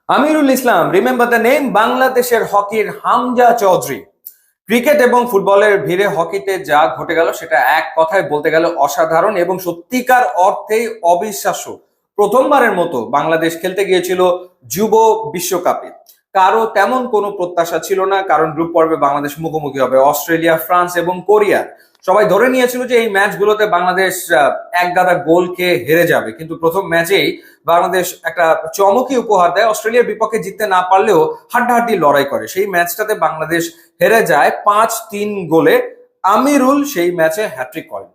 Amirul Islam, remember the name, বাংলাদেশের হকির Hamza Chowdhury. Cricket এবং ফুটবলের ভিড়ে হকিতে যা ঘটে গেল সেটা এক কথায় বলতে গেলে অসাধারণ এবং সত্যিকার অর্থেই অবিশ্বাস্য। প্রথমবারের মতো বাংলাদেশ খেলতে গিয়েছিল যুব বিশ্বকাপে। কারো তেমন কোনো প্রত্যাশা ছিল না, কারণ গ্রুপ পর্বে বাংলাদেশ মুখোমুখি হবে অস্ট্রেলিয়া, ফ্রান্স এবং কোরিয়া। সবাই ধরে নিয়েছিল যে এই ম্যাচগুলোতে বাংলাদেশ এক গাদা গোল খেয়ে হেরে যাবে, কিন্তু প্রথম ম্যাচেই বাংলাদেশ একটা চমকই উপহার দেয়। অস্ট্রেলিয়ার বিপক্ষে জিততে না পারলেও হাড্ডাহাড্ডি লড়াই করে। সেই ম্যাচটাতে বাংলাদেশ হেরে যায় 5-3 গোলে। আমিরুল সেই ম্যাচে হ্যাট্রিক করেন।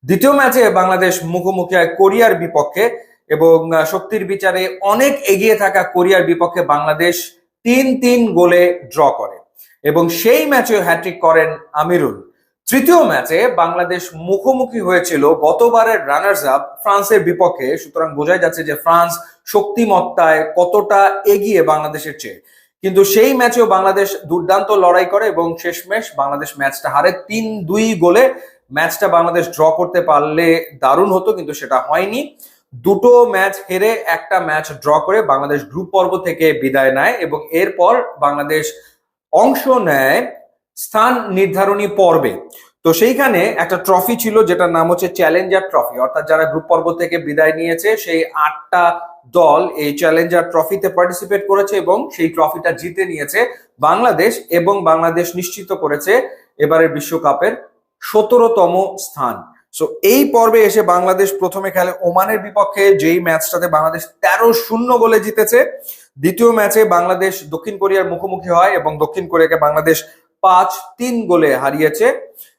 দ্বিতীয় ম্যাচে বাংলাদেশ মুখোমুখি হয় কোরিয়ার বিপক্ষে এবং শক্তির বিচারে অনেক এগিয়ে থাকা কোরিয়ার বিপক্ষে বাংলাদেশ 3-3 গোলে ড্র করে এবং সেই ম্যাচে হ্যাট্রিক করেন আমিরুল। তৃতীয় ম্যাচে বাংলাদেশ মুখোমুখি হয়েছিল গতবারের রানার্স আপ ফ্রান্সের বিপক্ষে, সুতরাং বোঝাই যাচ্ছে যে ফ্রান্স শক্তিমত্তায় কতটা এগিয়ে বাংলাদেশের চেয়ে। কিন্তু সেই ম্যাচেও বাংলাদেশ দুর্দান্ত লড়াই করে এবং শেষমেশ বাংলাদেশ ম্যাচটা হারে 3-2 গোলে। ম্যাচটা বাংলাদেশ ড্র করতে পারলে দারুণ হতো, কিন্তু সেটা হয়নি। দুটো ম্যাচ হেরে একটা ম্যাচ ড্র করে বাংলাদেশ গ্রুপ পর্ব থেকে বিদায় নেয় এবং এরপর বাংলাদেশ অংশ নেয় স্থান নির্ধারণী পর্বে। তো সেইখানে একটা ট্রফি ছিল যেটার নাম হচ্ছে চ্যালেঞ্জার ট্রফি, অর্থাৎ যারা গ্রুপ পর্ব থেকে বিদায় নিয়েছে সেই 8টা দল এই চ্যালেঞ্জার ট্রফিতে পার্টিসিপেট করেছে এবং সেই ট্রফিটা জিতে নিয়েছে বাংলাদেশ এবং বাংলাদেশ নিশ্চিত করেছে এবারের বিশ্বকাপের 17তম স্থান। সো এই পর্বে এসে বাংলাদেশ প্রথমে খেলে ওমানের বিপক্ষে, যেই ম্যাচটাতে বাংলাদেশ 13-0 গোলে জিতেছে। দ্বিতীয় ম্যাচে বাংলাদেশ দক্ষিণ কোরিয়ার মুখোমুখি হয় এবং দক্ষিণ কোরিয়াকে বাংলাদেশ 5-3 গোলে হারিয়েছে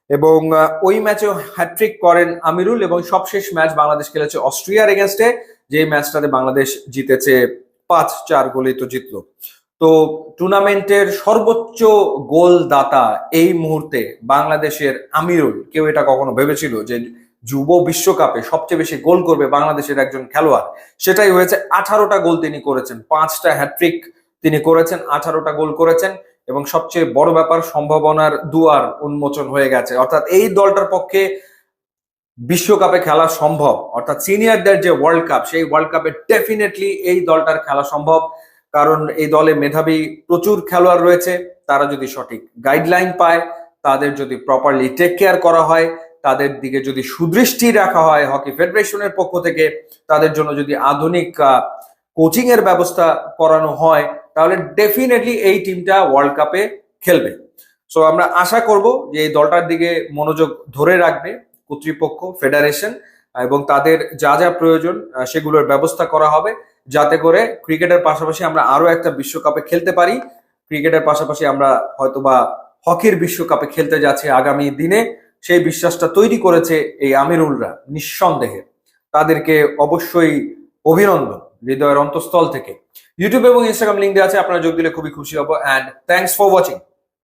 এবং ওই ম্যাচেও হ্যাট্রিক করেন আমিরুল। এবং সবশেষ ম্যাচ বাংলাদেশ খেলেছে অস্ট্রিয়ার এগেনস্টে, যে ম্যাচটাতে বাংলাদেশ জিতেছে 5-4 গোলে তো জিতলো। তো টুর্নামেন্টের সর্বোচ্চ গোলদাতা এই মুহূর্তে বাংলাদেশের আমিরুল। কেউ এটা কখনো ভেবেছিল যে যুব বিশ্বকাপে সবচেয়ে বেশি গোল করবে বাংলাদেশের একজন খেলোয়াড়? সেটাই হয়েছে। 18টা গোল তিনি করেছেন, 5টা হ্যাট্রিক তিনি করেছেন, 18টা গোল করেছেন এবং সবচেয়ে বড় ব্যাপার, সম্ভাবনার দুয়ার উন্মোচন হয়ে গেছে। অর্থাৎ এই দলটার পক্ষে বিশ্বকাপে খেলা সম্ভব, অর্থাৎ সিনিয়রদের যে ওয়ার্ল্ড কাপ, সেই ওয়ার্ল্ড কাপে ডেফিনেটলি এই দলটার খেলা সম্ভব। কারণ এই দলে মেধাবী প্রচুর খেলোয়াড় রয়েছে। তারা যদি সঠিক গাইডলাইন পায়, তাদের যদি প্রপারলি টেক কেয়ার করা হয়, তাদের দিকে যদি সুদৃষ্টি রাখা হয় হকি ফেডারেশনের পক্ষ থেকে, তাদের জন্য যদি আধুনিক কোচিং এর ব্যবস্থা করানো হয়, তাহলে ডেফিনেটলি এই টিমটা ওয়ার্ল্ড কাপে খেলবে। সো আমরা আশা করব যে এই দলটার দিকে মনোযোগ ধরে রাখবে কর্তৃপক্ষ, ফেডারেশন, এবং তাদের যা যা প্রয়োজন সেগুলোর ব্যবস্থা করা হবে, যাতে করে ক্রিকেটের পাশাপাশি আমরা আরো একটা বিশ্বকাপে খেলতে পারি। ক্রিকেটের পাশাপাশি আমরা হয়তোবা হকির বিশ্বকাপে খেলতে যাচ্ছি আগামী দিনে, সেই বিশ্বাসটা তৈরি করেছে এই আমিরুলরা। নিঃসন্দেহে তাদেরকে অবশ্যই অভিনন্দন হৃদয়ের অন্তঃস্থল থেকে। ইউটিউব এবং ইনস্টাগ্রাম লিঙ্ক দেওয়া আছে, আপনারা যোগ দিলে খুবই খুশি হব। And thanks for watching.